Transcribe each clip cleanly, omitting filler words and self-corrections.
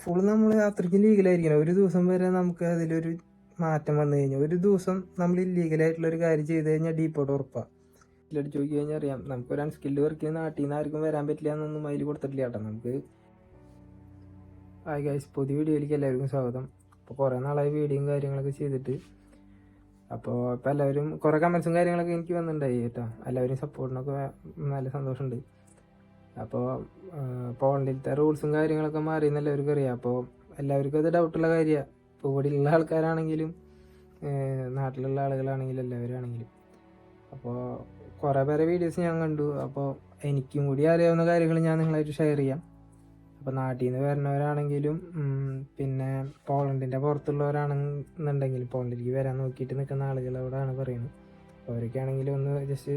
Full നമ്മൾ അത്രയ്ക്കും ലീഗലായിരിക്കണം. ഒരു ദിവസം വരെ നമുക്ക് അതിലൊരു മാറ്റം വന്നു കഴിഞ്ഞാൽ, ഒരു ദിവസം നമ്മൾ ഇല്ലീഗലായിട്ടുള്ളൊരു കാര്യം ചെയ്ത് കഴിഞ്ഞാൽ ഡീപ്പോട്ട് ഉറപ്പാണ്. ഇതിലടിച്ച് നോക്കി കഴിഞ്ഞാൽ അറിയാം, നമുക്കൊരു അൺസ്കിൽഡ് വർക്ക് ചെയ്യുന്ന നാട്ടിൽ നിന്ന് ആർക്കും വരാൻ പറ്റില്ല എന്നൊന്നും അതിൽ കൊടുത്തിട്ടില്ല കേട്ടോ. നമുക്ക് ഹായ് ഗൈസ്, പുതിയ വീഡിയോയിലേക്ക് എല്ലാവർക്കും സ്വാഗതം. അപ്പോൾ കുറേ നാളായി വീഡിയോയും കാര്യങ്ങളൊക്കെ ചെയ്തിട്ട്. അപ്പോൾ ഇപ്പോൾ എല്ലാവരും കുറേ കമൻസും കാര്യങ്ങളൊക്കെ എനിക്ക് വന്നിട്ടുണ്ടായി കേട്ടോ. എല്ലാവരും സപ്പോർട്ടിനൊക്കെ നല്ല സന്തോഷമുണ്ട്. അപ്പോൾ പോളിലത്തെ റൂൾസും കാര്യങ്ങളൊക്കെ മാറിയെന്ന് എല്ലാവർക്കും അറിയാം. അപ്പോൾ എല്ലാവർക്കും അത് ഡൗട്ടുള്ള കാര്യമാണ്. ഇപ്പോൾ ഇവിടെയുള്ള ആൾക്കാരാണെങ്കിലും നാട്ടിലുള്ള ആളുകളാണെങ്കിലും എല്ലാവരും ആണെങ്കിലും. അപ്പോൾ കുറേ പേരെ വീഡിയോസ് ഞാൻ കണ്ടു. അപ്പോൾ എനിക്കും കൂടി അറിയാവുന്ന കാര്യങ്ങൾ ഞാൻ നിങ്ങളായിട്ട് ഷെയർ ചെയ്യാം. അപ്പോൾ നാട്ടിൽ നിന്ന് വരുന്നവരാണെങ്കിലും പിന്നെ പോളണ്ടിൻ്റെ പുറത്തുള്ളവരാണെന്നുണ്ടെങ്കിലും പോളണ്ടിലേക്ക് വരാൻ നോക്കിയിട്ട് നിൽക്കുന്ന ആളുകളോടാണ് പറയുന്നത്. അപ്പോൾ അവരൊക്കെയാണെങ്കിലും ഒന്ന് ജസ്റ്റ്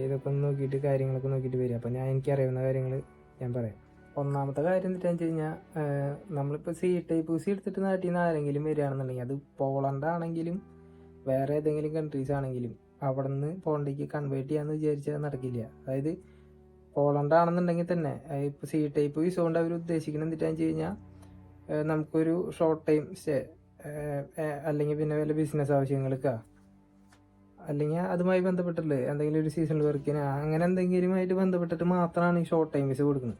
ഇതൊക്കെ ഒന്ന് നോക്കിയിട്ട് കാര്യങ്ങളൊക്കെ നോക്കിയിട്ട് വരിക. അപ്പോൾ എനിക്കറിയാവുന്ന കാര്യങ്ങൾ ഞാൻ പറയാം. ഒന്നാമത്തെ കാര്യം എന്താണെന്ന് വെച്ച് കഴിഞ്ഞാൽ, നമ്മളിപ്പോൾ C-type എടുത്തിട്ട് നാട്ടിൽ നിന്ന് ആരെങ്കിലും വരികയാണെന്നുണ്ടെങ്കിൽ, അത് പോളണ്ടാണെങ്കിലും വേറെ ഏതെങ്കിലും കൺട്രീസ് ആണെങ്കിലും അവിടെ നിന്ന് പോളണ്ടിലേക്ക് കൺവേർട്ട് ചെയ്യാമെന്ന് വിചാരിച്ചാൽ നടക്കില്ല. അതായത് പോളണ്ടാണെന്നുണ്ടെങ്കിൽ തന്നെ ഇപ്പോൾ C-type വിസ കൊണ്ട് അവർ ഉദ്ദേശിക്കുന്നത് എന്താണെന്ന് വെച്ച് കഴിഞ്ഞാൽ, നമുക്കൊരു ഷോർട്ട് ടൈം സ്റ്റേ അല്ലെങ്കിൽ പിന്നെ വല്ല ബിസിനസ് ആവശ്യങ്ങൾക്കാ അല്ലെങ്കിൽ അതുമായി ബന്ധപ്പെട്ടുള്ള എന്തെങ്കിലും ഒരു സീസണൽ വർക്കിന് അങ്ങനെ എന്തെങ്കിലുമായിട്ട് ബന്ധപ്പെട്ടിട്ട് മാത്രമാണ് ഈ ഷോർട്ട് ടൈം വിസ കൊടുക്കുന്നത്.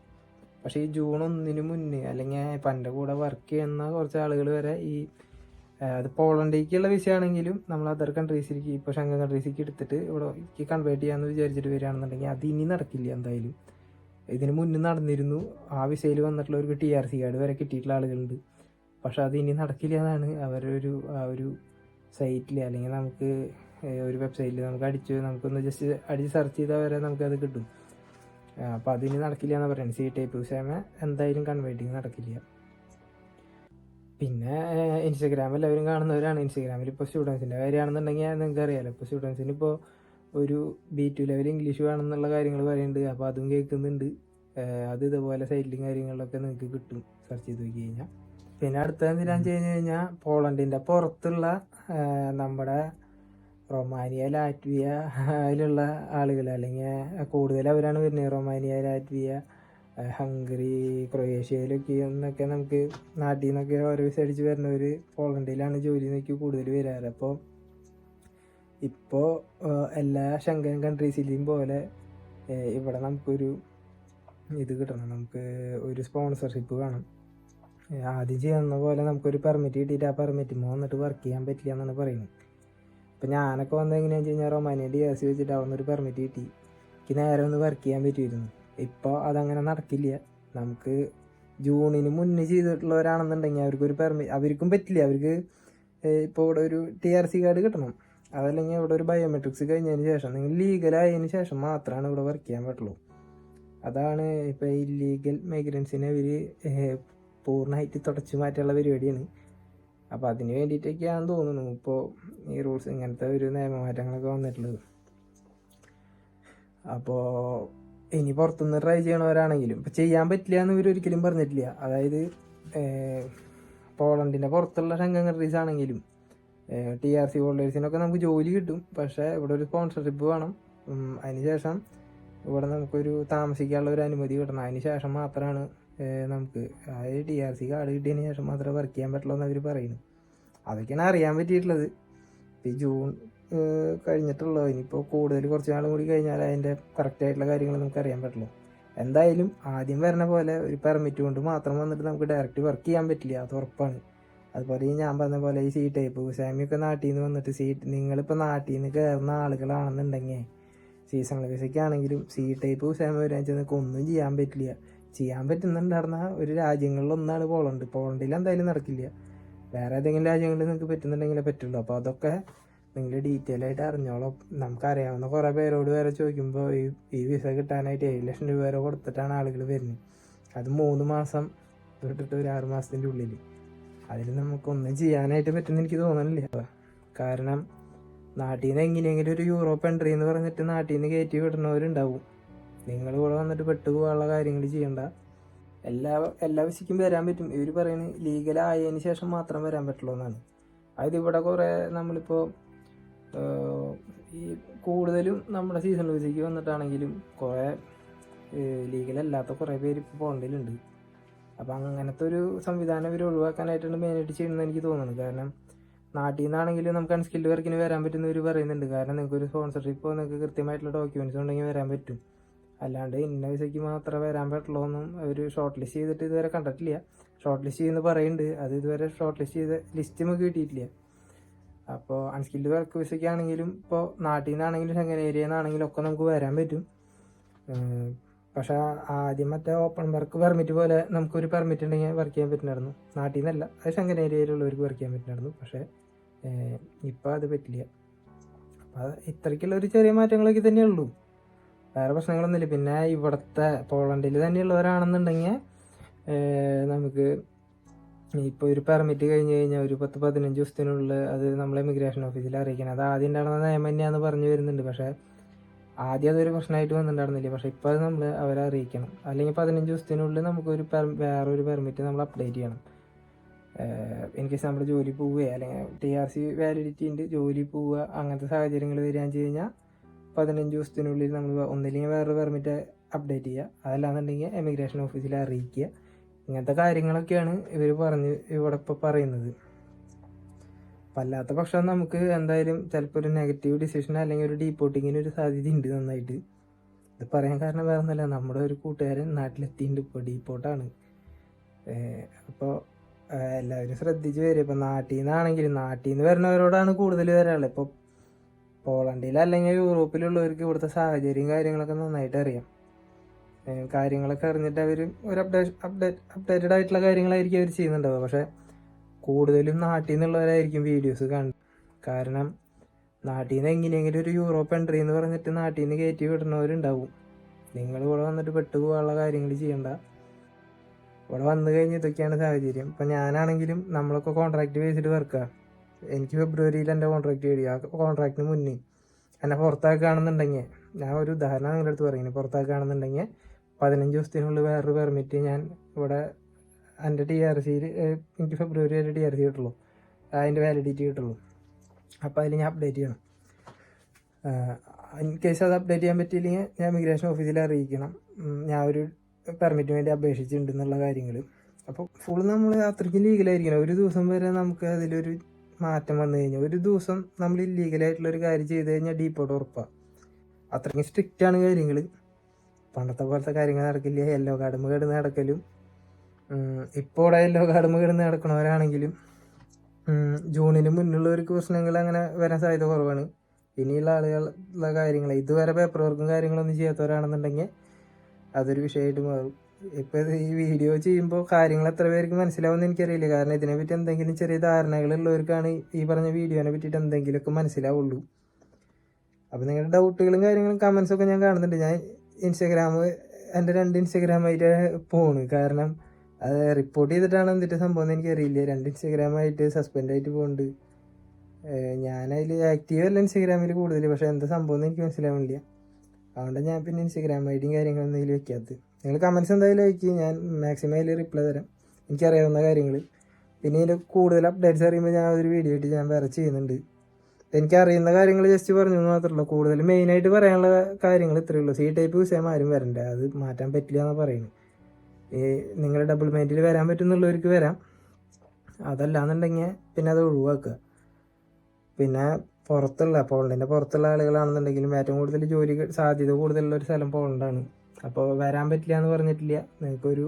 പക്ഷേ ഈ June 1 മുന്നേ അല്ലെങ്കിൽ ഇപ്പം എൻ്റെ കൂടെ വർക്ക് ചെയ്യുന്ന കുറച്ച് ആളുകൾ വരെ അത് പോളണ്ടിലേക്കുള്ള വിസ ആണെങ്കിലും നമ്മൾ അതർ കൺട്രീസിലേക്ക്, ഇപ്പോൾ ഷെങ്കൻ കൺട്രീസിലേക്ക് എടുത്തിട്ട് ഇവിടെ കൺവേർട്ട് ചെയ്യാമെന്ന് വിചാരിച്ചിട്ട് വരികയാണെന്നുണ്ടെങ്കിൽ അത് ഇനി നടക്കില്ല എന്തായാലും. ഇതിന് മുന്നേ നടന്നിരുന്നു. ആ വിസയിൽ വന്നിട്ടുള്ളവർക്ക് TRC കാർഡ് വരെ കിട്ടിയിട്ടുള്ള ആളുകളുണ്ട്. പക്ഷെ അത് ഇനി നടക്കില്ല എന്നാണ് അവരൊരു ഒരു സൈറ്റിൽ അല്ലെങ്കിൽ നമുക്ക് ഒരു വെബ്സൈറ്റിൽ നമുക്കൊന്ന് ജസ്റ്റ് അടിച്ച് സെർച്ച് ചെയ്താൽ വരെ നമുക്കത് കിട്ടും. അപ്പോൾ അതിന് നടക്കില്ല എന്ന് പറയുന്നത്. C-type വിസ എന്തായാലും കൺവേർട്ടിങ് നടക്കില്ല. പിന്നെ ഇൻസ്റ്റഗ്രാമിൽ എല്ലാവരും കാണുന്നവരാണ്. ഇൻസ്റ്റഗ്രാമിൽ ഇപ്പോൾ സ്റ്റുഡൻസിൻ്റെ കാര്യമാണെന്നുണ്ടെങ്കിൽ നിങ്ങൾക്ക് അറിയാമല്ലോ. ഇപ്പോൾ സ്റ്റുഡൻസിന് ഇപ്പോൾ ഒരു B2 ലെവൽ ഇംഗ്ലീഷ് വേണമെന്നുള്ള കാര്യങ്ങൾ പറയുന്നുണ്ട്. അപ്പോൾ അതും കേൾക്കുന്നുണ്ട്. അത് ഇതുപോലെ സൈറ്റിലും കാര്യങ്ങളിലൊക്കെ നിങ്ങൾക്ക് കിട്ടും സെർച്ച് ചെയ്ത് നോക്കി കഴിഞ്ഞാൽ. പിന്നെ അടുത്ത എന്തിനാന്ന് വെച്ച് കഴിഞ്ഞാൽ, പോളണ്ടിൻ്റെ പുറത്തുള്ള നമ്മുടെ റൊമാനിയ, ലാറ്റ്വിയ അതിലുള്ള ആളുകൾ അല്ലെങ്കിൽ കൂടുതൽ അവരാണ് വരുന്നത്. റൊമാനിയ, ലാറ്റ്വിയ, ഹംഗറി, ക്രൊയേഷ്യയിലൊക്കെ എന്നൊക്കെ നമുക്ക് നാട്ടിൽ നിന്നൊക്കെ ഓരോ വിസ അടിച്ച് വരുന്നവർ പോളണ്ടിലാണ് ജോലി നോക്കി കൂടുതൽ വരാറ്. അപ്പോൾ ഇപ്പോൾ എല്ലാ ഷെങ്കൻ കൺട്രീസിലെയും പോലെ ഇവിടെ നമുക്കൊരു ഇത് കിട്ടണം. നമുക്ക് ഒരു സ്പോൺസർഷിപ്പ് വേണം. ആദ്യം ചെയ്യുന്ന പോലെ നമുക്കൊരു പെർമിറ്റ് കിട്ടിയിട്ട് ആ പെർമിറ്റ് വന്നിട്ട് വർക്ക് ചെയ്യാൻ പറ്റില്ല എന്നാണ് പറയുന്നത്. അപ്പോൾ ഞാനൊക്കെ വന്നത് എങ്ങനെയാണെന്ന് വെച്ച് കഴിഞ്ഞാൽ, റൊമാനിയ DRC വെച്ചിട്ട് അവിടെ നിന്നൊരു പെർമിറ്റ് കിട്ടി. എനിക്ക് നേരെ ഒന്ന് വർക്ക് ചെയ്യാൻ പറ്റുമായിരുന്നു. ഇപ്പോൾ അതങ്ങനെ നടക്കില്ല. നമുക്ക് ജൂണിന് മുന്നേ ചെയ്തിട്ടുള്ളവരാണെന്നുണ്ടെങ്കിൽ അവർക്കൊരു അവർക്കും പറ്റില്ല. അവർക്ക് ഇപ്പോൾ ഇവിടെ ഒരു TRC കാർഡ് കിട്ടണം. അതല്ലെങ്കിൽ ഇവിടെ ഒരു ബയോമെട്രിക്സ് കഴിഞ്ഞതിന് ശേഷം, നിങ്ങൾ ലീഗലായതിന് ശേഷം മാത്രമാണ് ഇവിടെ വർക്ക് ചെയ്യാൻ പറ്റുള്ളൂ. അതാണ് ഇപ്പോൾ ഇല്ലീഗൽ മൈഗ്രൻസിനെ അവർ പൂർണ്ണമായിട്ട് തുടച്ചു മാറ്റാനുള്ള പരിപാടിയാണ്. അപ്പോൾ അതിന് വേണ്ടിയിട്ടൊക്കെയാണെന്ന് തോന്നുന്നു ഇപ്പോൾ ഈ റൂൾസ്, ഇങ്ങനത്തെ ഒരു നിയമമാറ്റങ്ങളൊക്കെ വന്നിട്ടുള്ളത്. അപ്പോൾ ഇനി പുറത്തുനിന്ന് ട്രൈ ചെയ്യണവരാണെങ്കിലും ഇപ്പോൾ ചെയ്യാൻ പറ്റില്ല എന്ന് ഇവരൊരിക്കലും പറഞ്ഞിട്ടില്ല. അതായത് പോളണ്ടിൻ്റെ പുറത്തുള്ള ഷെങ്കൻ കൺട്രീസ് ആണെങ്കിലും TRC ഹോൾഡേഴ്സിനൊക്കെ നമുക്ക് ജോലി കിട്ടും. പക്ഷേ ഇവിടെ ഒരു സ്പോൺസർഷിപ്പ് വേണം. അതിനുശേഷം ഇവിടെ നമുക്കൊരു താമസിക്കാനുള്ള ഒരു അനുമതി കിട്ടണം. അതിന് ശേഷം മാത്രമാണ് നമുക്ക് TRC കാർഡ് കിട്ടിയതിന് ശേഷം മാത്രമേ വർക്ക് ചെയ്യാൻ പറ്റുള്ളൂ എന്ന് അവർ പറയുന്നു. അതൊക്കെയാണ് അറിയാൻ പറ്റിയിട്ടുള്ളത്. ഇപ്പോൾ ജൂൺ കഴിഞ്ഞിട്ടുള്ളൂ. ഇനിയിപ്പോൾ കൂടുതൽ കുറച്ച് നാളും കൂടി കഴിഞ്ഞാൽ അതിൻ്റെ കറക്റ്റായിട്ടുള്ള കാര്യങ്ങൾ നമുക്ക് അറിയാൻ പറ്റുള്ളൂ. എന്തായാലും ആദ്യം വരുന്ന പോലെ ഒരു പെർമിറ്റ് കൊണ്ട് മാത്രം വന്നിട്ട് നമുക്ക് ഡയറക്റ്റ് വർക്ക് ചെയ്യാൻ പറ്റില്ല, അത് ഉറപ്പാണ്. അതുപോലെ ഞാൻ പറഞ്ഞ പോലെ ഈ C-type വിസയൊക്കെ നാട്ടിൽ നിന്ന് വന്നിട്ട് നിങ്ങളിപ്പോൾ നാട്ടിൽ നിന്ന് കയറുന്ന ആളുകളാണെന്നുണ്ടെങ്കിൽ സീസണൽ വിസയ്ക്കാണെങ്കിലും C-type വിസ വരാൻ ചെന്നൊക്കെ ഒന്നും ചെയ്യാൻ പറ്റില്ല. ചെയ്യാൻ പറ്റുന്നുണ്ടായിരുന്ന ഒരു രാജ്യങ്ങളിലൊന്നാണ് പോളണ്ട്. പോളണ്ടിൽ എന്തായാലും നടക്കില്ല. വേറെ ഏതെങ്കിലും രാജ്യങ്ങളിൽ നിങ്ങൾക്ക് പറ്റുന്നുണ്ടെങ്കിലേ പറ്റുള്ളൂ. അപ്പോൾ അതൊക്കെ നിങ്ങൾ ഡീറ്റെയിൽ ആയിട്ട് അറിഞ്ഞോളാം. നമുക്കറിയാവുന്ന കുറേ പേരോട് വരെ ചോദിക്കുമ്പോൾ ഈ വിസ കിട്ടാനായിട്ട് 7 ലക്ഷം രൂപ വരെ കൊടുത്തിട്ടാണ് ആളുകൾ വരുന്നത്. അത് 3 മാസം തൊട്ടിട്ട് ഒരു 6 മാസത്തിൻ്റെ ഉള്ളിൽ. അതിൽ നമുക്കൊന്നും ചെയ്യാനായിട്ട് പറ്റുമെന്ന് എനിക്ക് തോന്നുന്നില്ല. കാരണം നാട്ടിൽ നിന്ന് എങ്ങനെയെങ്കിലും ഒരു യൂറോപ്പ് എൻട്രി എന്ന് പറഞ്ഞിട്ട് നാട്ടിൽ നിന്ന് കയറ്റി വിടുന്നവരുണ്ടാവും. നിങ്ങൾ ഇവിടെ വന്നിട്ട് പെട്ടുപോകാനുള്ള കാര്യങ്ങൾ ചെയ്യണ്ട. എല്ലാ വിസയ്ക്കും വരാൻ പറ്റും. ഇവർ പറയുന്നത് ലീഗലായതിന് ശേഷം മാത്രം വരാൻ പറ്റുള്ളൂ എന്നാണ്. അതായത് ഇവിടെ കുറേ നമ്മളിപ്പോൾ ഈ കൂടുതലും നമ്മുടെ സീസണൽ വിസയ്ക്ക് വന്നിട്ടാണെങ്കിലും കുറേ ലീഗലല്ലാത്ത കുറേ പേര് ഇപ്പോൾ പോകേണ്ടതിലുണ്ട്. അപ്പോൾ അങ്ങനത്തെ ഒരു സംവിധാനം ഇവർ ഒഴിവാക്കാനായിട്ടാണ് മെയിനായിട്ട് ചെയ്യുന്നത് എനിക്ക് തോന്നുന്നത്. കാരണം നാട്ടിൽ നിന്നാണെങ്കിൽ നമുക്ക് അൺസ്കിൽഡ് വർക്കിന് വരാൻ പറ്റുന്നവർ പറയുന്നുണ്ട്. കാരണം നിങ്ങൾക്ക് ഒരു സ്പോൺസർഷിപ്പോ നിങ്ങൾക്ക് കൃത്യമായിട്ടുള്ള ഡോക്യുമെൻറ്റ്സ് ഉണ്ടെങ്കിൽ വരാൻ പറ്റും. അല്ലാണ്ട് ഇന്ന വിസയ്ക്ക് മാത്രമേ വരാൻ പറ്റുള്ളൂ എന്നും അവർ ഷോർട്ട് ലിസ്റ്റ് ചെയ്തിട്ട് ഇതുവരെ കണ്ടിട്ടില്ല. ഷോർട്ട് ലിസ്റ്റ് ചെയ്യുന്ന പറയുന്നുണ്ട്, അത് ഇതുവരെ ഷോർട്ട് ലിസ്റ്റ് ചെയ്ത ലിസ്റ്റ് നമുക്ക് കിട്ടിയിട്ടില്ല. അപ്പോൾ അൺസ്കിൽഡ് വർക്ക് വിസയ്ക്കാണെങ്കിലും ഇപ്പോൾ നാട്ടിൽ നിന്നാണെങ്കിലും ഷെങ്കൻ നിന്നാണെങ്കിലും ഒക്കെ നമുക്ക് വരാൻ പറ്റും. പക്ഷേ ആദ്യം മറ്റേ ഓപ്പൺ വർക്ക് പെർമിറ്റ് പോലെ നമുക്കൊരു പെർമിറ്റ് ഉണ്ടെങ്കിൽ വർക്ക് ചെയ്യാൻ പറ്റുന്നായിരുന്നു. നാട്ടിൽ നിന്നല്ല, അത് ഷെങ്കൻ ഏരിയയിലുള്ളവർക്ക് വർക്ക് ചെയ്യാൻ പറ്റുന്നായിരുന്നു. പക്ഷേ ഇപ്പോൾ അത് പറ്റില്ല. അപ്പോൾ ഇത്രയ്ക്കുള്ള ഒരു ചെറിയ മാറ്റങ്ങളൊക്കെ തന്നെയുള്ളൂ, വേറെ പ്രശ്നങ്ങളൊന്നുമില്ല. പിന്നെ ഇവിടുത്തെ പോളണ്ടിൽ തന്നെയുള്ളവരാണെന്നുണ്ടെങ്കിൽ നമുക്ക് ഇപ്പോൾ ഒരു പെർമിറ്റ് കഴിഞ്ഞ് കഴിഞ്ഞാൽ ഒരു 10-15 ദിവസത്തിനുള്ളിൽ അത് നമ്മൾ ഇമിഗ്രേഷൻ ഓഫീസിൽ അറിയിക്കണം. അത് ആദ്യം ഉണ്ടായിരുന്ന നിയമം തന്നെയാണെന്ന് പറഞ്ഞു വരുന്നുണ്ട്. പക്ഷേ ആദ്യം അതൊരു പ്രശ്നമായിട്ട് വന്നിട്ടുണ്ടായിരുന്നില്ല. പക്ഷേ ഇപ്പോൾ അത് നമ്മൾ അവരെ അറിയിക്കണം. അല്ലെങ്കിൽ 15 ദിവസത്തിനുള്ളിൽ നമുക്കൊരു വേറൊരു പെർമിറ്റ് നമ്മൾ അപ്ഡേറ്റ് ചെയ്യണം. ഇൻ കേസ് നമ്മൾ ജോലി പോവുക അല്ലെങ്കിൽ TRC വാലിഡിറ്റി ഉണ്ട്, ജോലി പോവുക, അങ്ങനത്തെ സാഹചര്യങ്ങൾ വരികയെന്ന് വെച്ച് കഴിഞ്ഞാൽ 15 ദിവസത്തിനുള്ളിൽ നമ്മൾ ഒന്നില്ലെങ്കിൽ വേറൊരു പെർമിറ്റ് അപ്ഡേറ്റ് ചെയ്യുക, അതല്ലാന്നുണ്ടെങ്കിൽ എമിഗ്രേഷൻ ഓഫീസിൽ അറിയിക്കുക. ഇങ്ങനത്തെ കാര്യങ്ങളൊക്കെയാണ് ഇവർ ഇവിടെ ഇപ്പോൾ പറയുന്നത്. അപ്പം അല്ലാത്ത പക്ഷം നമുക്ക് എന്തായാലും ചിലപ്പോൾ ഒരു നെഗറ്റീവ് ഡിസിഷൻ അല്ലെങ്കിൽ ഒരു ഡീപ്പോർട്ടിങ്ങിന് ഒരു സാധ്യത ഉണ്ട് നന്നായിട്ട്. ഇത് പറയാൻ കാരണം വേറെ ഒന്നുമല്ല, നമ്മുടെ ഒരു കൂട്ടുകാരൻ നാട്ടിലെത്തിയിട്ടുണ്ട്, ഇപ്പോൾ ഡീപ്പോർട്ടാണ്. അപ്പോൾ എല്ലാവരും ശ്രദ്ധിച്ച് വരും. ഇപ്പം നാട്ടിൽ നിന്ന് വരുന്നവരോടാണ് കൂടുതൽ വരാനുള്ളത്. ഇപ്പോൾ പോളണ്ടിൽ അല്ലെങ്കിൽ യൂറോപ്പിലുള്ളവർക്ക് ഇവിടുത്തെ സാഹചര്യം കാര്യങ്ങളൊക്കെ നന്നായിട്ട് അറിയാം. കാര്യങ്ങളൊക്കെ അറിഞ്ഞിട്ട് അവർ ഒരു അപ്ഡേറ്റഡ് ആയിട്ടുള്ള കാര്യങ്ങളായിരിക്കും അവർ ചെയ്യുന്നുണ്ടാവുക. പക്ഷേ കൂടുതലും നാട്ടിൽ നിന്നുള്ളവരായിരിക്കും വീഡിയോസ് കാണുന്നത്. കാരണം നാട്ടിൽ നിന്ന് എങ്ങനെയെങ്കിലും ഒരു യൂറോപ്പ് എൻട്രി എന്ന് പറഞ്ഞിട്ട് നാട്ടിൽ നിന്ന് കയറ്റി വിടുന്നവരുണ്ടാവും. നിങ്ങൾ ഇവിടെ വന്നിട്ട് പെട്ടുപോകാനുള്ള കാര്യങ്ങൾ ചെയ്യണ്ട. ഇവിടെ വന്നു കഴിഞ്ഞ് ഇതൊക്കെയാണ് സാഹചര്യം. ഇപ്പം ഞാനാണെങ്കിലും നമ്മളൊക്കെ കോൺട്രാക്ട് ബേസിഡ് വർക്കാണ്. എനിക്ക് ഫെബ്രുവരിയിൽ എൻ്റെ കോൺട്രാക്ട് കഴിയും. ആ കോൺട്രാക്റ്റിന് മുന്നേ എന്നെ പുറത്താക്കുകയാണെന്നുണ്ടെങ്കിൽ, ഞാൻ ഒരു ഉദാഹരണം നിങ്ങളുടെ അടുത്ത് പറയുന്നത്, പുറത്താക്കുകയാണെന്നുണ്ടെങ്കിൽ 15 ദിവസത്തിനുള്ളിൽ വേറൊരു പെർമിറ്റ് ഞാൻ ഇവിടെ എൻ്റെ TRCയിൽ എനിക്ക് ഫെബ്രുവരി വരെ TRC കിട്ടുള്ളൂ, അതിൻ്റെ വാലിഡിറ്റി കിട്ടുള്ളൂ. അപ്പോൾ അതിൽ ഞാൻ അപ്ഡേറ്റ് ചെയ്യണം. ഇൻ കേസ് അത് അപ്ഡേറ്റ് ചെയ്യാൻ പറ്റിയില്ലെങ്കിൽ ഞാൻ ഇമിഗ്രേഷൻ ഓഫീസിൽ അറിയിക്കണം ഞാൻ ഒരു പെർമിറ്റിന് വേണ്ടി അപേക്ഷിച്ചിട്ടുണ്ടെന്നുള്ള കാര്യങ്ങൾ. അപ്പോൾ ഫുൾ നമ്മൾ അത്രയ്ക്കും ലീഗലായിരിക്കണം. ഒരു ദിവസം വരെ നമുക്ക് അതിലൊരു മാറ്റം വന്നു കഴിഞ്ഞാൽ, ഒരു ദിവസം നമ്മൾ ഇല്ലീഗലായിട്ടുള്ളൊരു കാര്യം ചെയ്ത് കഴിഞ്ഞാൽ ഡീപ്പോർട്ട് ഉറപ്പാണ്. അത്രയ്ക്കും സ്ട്രിക്റ്റാണ് കാര്യങ്ങൾ. പണ്ടത്തെ പോലത്തെ കാര്യങ്ങൾ നടക്കില്ല. യെല്ലോ കാർഡ് കിടന്ന് നടക്കലും, ഇപ്പോൾ ഇവിടെ യെല്ലോ കാർഡ് കിടന്ന് നടക്കണവരാണെങ്കിലും ജൂണിന് മുന്നുള്ളവർക്ക് പ്രശ്നങ്ങൾ അങ്ങനെ വരാൻ സാധ്യത കുറവാണ്. ഇനിയുള്ള ആളുകളുടെ കാര്യങ്ങൾ ഇതുവരെ പേപ്പർ വർക്കും കാര്യങ്ങളൊന്നും ചെയ്യാത്തവരാണെന്നുണ്ടെങ്കിൽ അതൊരു വിഷയമായിട്ട് മാറും. ഇപ്പോൾ ഈ വീഡിയോ ചെയ്യുമ്പോൾ കാര്യങ്ങൾ എത്ര പേർക്ക് മനസ്സിലാവുമെന്ന് എനിക്കറിയില്ല. കാരണം ഇതിനെപ്പറ്റി എന്തെങ്കിലും ചെറിയ ധാരണകളുള്ളവർക്കാണ് ഈ പറഞ്ഞ വീഡിയോനെ പറ്റിയിട്ട് എന്തെങ്കിലുമൊക്കെ മനസ്സിലാവുള്ളൂ. അപ്പോൾ നിങ്ങളുടെ ഡൗട്ടുകളും കാര്യങ്ങളും കമൻസൊക്കെ ഞാൻ കാണുന്നുണ്ട്. ഞാൻ എൻ്റെ 2 ഇൻസ്റ്റഗ്രാമായിട്ട് പോണ്. കാരണം അത് റിപ്പോർട്ട് ചെയ്തിട്ടാണ് എന്നിട്ട് സംഭവം എന്ന് എനിക്കറിയില്ല. 2 ഇൻസ്റ്റഗ്രാമായിട്ട് സസ്പെൻഡായിട്ട് പോകുന്നുണ്ട്. ഞാനതിൽ ആക്റ്റീവ് അല്ല ഇൻസ്റ്റഗ്രാമിൽ കൂടുതൽ, പക്ഷേ എന്താ സംഭവം എന്ന് എനിക്ക് മനസ്സിലാവുന്നില്ല. അതുകൊണ്ട് ഞാൻ പിന്നെ ഇൻസ്റ്റഗ്രാം ഐഡിയും കാര്യങ്ങളൊന്നും അതിൽ വെക്കാത്തത്. നിങ്ങൾ കമൻസ് എന്തായാലും അയക്കുക, ഞാൻ മാക്സിമം അതിൽ റിപ്ലൈ തരാം എനിക്കറിയാവുന്ന കാര്യങ്ങൾ. പിന്നെ ഇതിൻ്റെ കൂടുതൽ അപ്ഡേറ്റ്സ് അറിയുമ്പോൾ ഞാൻ ഒരു വീഡിയോ ആയിട്ട് ഞാൻ വേറെ ചെയ്യുന്നുണ്ട്. എനിക്കറിയുന്ന കാര്യങ്ങൾ ജസ്റ്റ് പറഞ്ഞു എന്ന് മാത്രമല്ല, കൂടുതൽ മെയിനായിട്ട് പറയാനുള്ള കാര്യങ്ങൾ ഇത്രയേ ഉള്ളൂ. C ടൈപ്പ് വിഷയം ആരും വരണ്ട, അത് മാറ്റാൻ പറ്റില്ല എന്നാണ് പറയുന്നത്. നിങ്ങൾ ഡബിൾ മൈൻഡിൽ വരാൻ പറ്റുന്നുള്ളവർക്ക് വരാം, അതല്ലാന്നുണ്ടെങ്കിൽ പിന്നെ അത് ഒഴിവാക്കുക. പിന്നെ പോളണ്ടിൻ്റെ പുറത്തുള്ള ആളുകളാണെന്നുണ്ടെങ്കിലും ഏറ്റവും കൂടുതൽ ജോലി സാധ്യത കൂടുതലുള്ള ഒരു സ്ഥലം പോളണ്ടാണ്. അപ്പോൾ വരാൻ പറ്റില്ല എന്ന് പറഞ്ഞിട്ടില്ല. നിങ്ങൾക്കൊരു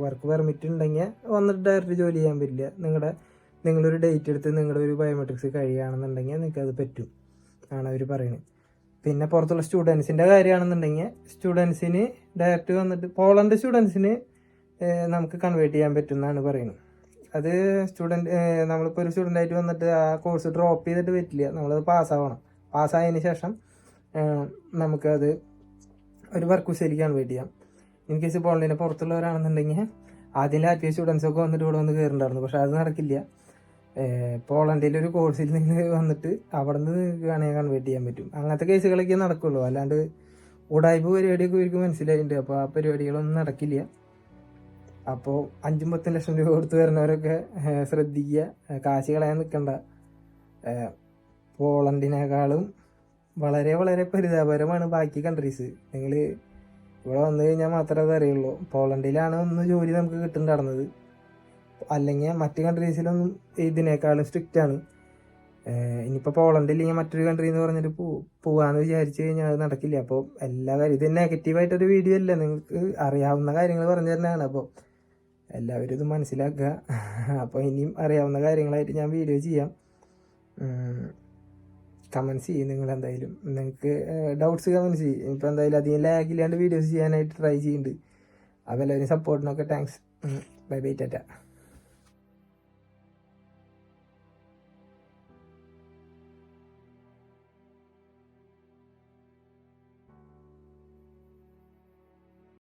വർക്ക് പെർമിറ്റ് ഉണ്ടെങ്കിൽ വന്നിട്ട് ഡയറക്റ്റ് ജോലി ചെയ്യാൻ പറ്റില്ല. നിങ്ങളൊരു ഡേറ്റ് എടുത്ത് നിങ്ങളുടെ ഒരു ബയോമെട്രിക്സ് കഴിയുകയാണെന്നുണ്ടെങ്കിൽ നിങ്ങൾക്ക് അത് പറ്റും ആണ് അവർ പറയുന്നത്. പിന്നെ പുറത്തുള്ള സ്റ്റുഡൻസിൻ്റെ കാര്യമാണെന്നുണ്ടെങ്കിൽ സ്റ്റുഡൻസിന് ഡയറക്റ്റ് വന്നിട്ട് പോളണ്ട് സ്റ്റുഡൻസിന് നമുക്ക് കൺവേർട്ട് ചെയ്യാൻ പറ്റും എന്നാണ് പറയുന്നത്. അത് നമ്മളിപ്പോൾ ഒരു സ്റ്റുഡൻ്റായിട്ട് വന്നിട്ട് ആ കോഴ്സ് ഡ്രോപ്പ് ചെയ്തിട്ട് പറ്റില്ല, നമ്മളത് പാസ്സാവണം. പാസ്സായതിന് ശേഷം നമുക്കത് ഒരു വർക്ക് വിസയിലേക്ക് കൺവേർട്ട് ചെയ്യാം. ഇൻ കേസ് പോളണ്ടിൻ്റെ പുറത്തുള്ളവരാണെന്നുണ്ടെങ്കിൽ ആദ്യം ലാറ്റ്വിയ സ്റ്റുഡൻസൊക്കെ വന്നിട്ട് ഇവിടെ വന്ന് കയറുന്നുണ്ടായിരുന്നു, പക്ഷേ അത് നടക്കില്ല. പോളണ്ടിൻ്റെ ഒരു കോഴ്സിൽ നിന്ന് വന്നിട്ട് അവിടെ നിന്ന് നിങ്ങൾക്ക് വേണമെങ്കിൽ കൺവേർട്ട് ചെയ്യാൻ പറ്റും. അങ്ങനത്തെ കേസുകളൊക്കെ നടക്കുള്ളൂ. അല്ലാണ്ട് ഉടായ്പ പരിപാടിയൊക്കെ ഇവർക്ക് മനസ്സിലായിട്ടുണ്ട്. അപ്പോൾ ആ പരിപാടികളൊന്നും നടക്കില്ല. അപ്പോൾ 5-10 ലക്ഷം രൂപ കൊടുത്ത് വരുന്നവരൊക്കെ ശ്രദ്ധിക്കുക, കാശ് കളയാൻ നിൽക്കണ്ട. പോളണ്ടിനേക്കാളും വളരെ വളരെ പരിതാപകരമാണ് ബാക്കി കൺട്രീസ്. നിങ്ങൾ ഇവിടെ വന്നു കഴിഞ്ഞാൽ മാത്രമേ അത് അറിയുള്ളൂ. പോളണ്ടിലാണ് ഒന്ന് ജോലി നമുക്ക് കിട്ടുന്നുണ്ടായിരുന്നത്. അല്ലെങ്കിൽ മറ്റ് കൺട്രീസിലൊന്നും ഇതിനേക്കാളും സ്ട്രിക്റ്റ് ആണ്. ഇനിയിപ്പോൾ പോളണ്ട് ഇല്ലെങ്കിൽ മറ്റൊരു കൺട്രി എന്ന് പറഞ്ഞിട്ട് പോവാന്ന് വിചാരിച്ചു കഴിഞ്ഞാൽ അത് നടക്കില്ല. അപ്പോൾ എല്ലാ കാര്യം ഇത് നെഗറ്റീവായിട്ടൊരു വീഡിയോ അല്ല, നിങ്ങൾക്ക് അറിയാവുന്ന കാര്യങ്ങൾ പറഞ്ഞു തരുന്നതാണ്. അപ്പോൾ എല്ലാവരും ഇത് മനസ്സിലാക്കുക. അപ്പോൾ ഇനിയും അറിയാവുന്ന കാര്യങ്ങളായിട്ട് ഞാൻ വീഡിയോ ചെയ്യാം. കമൻസ് ചെയ്യും നിങ്ങൾ എന്തായാലും. നിങ്ങൾക്ക് ഡൗട്ട്സ് കമൻസ് ചെയ്യും. ഇപ്പോൾ എന്തായാലും അധികം ലാഗില്ലാണ്ട് വീഡിയോസ് ചെയ്യാനായിട്ട് ട്രൈ ചെയ്യുന്നുണ്ട്. അപ്പോൾ എല്ലാവരും സപ്പോർട്ടിനൊക്കെ താങ്ക്സ്. Bye bye Tata.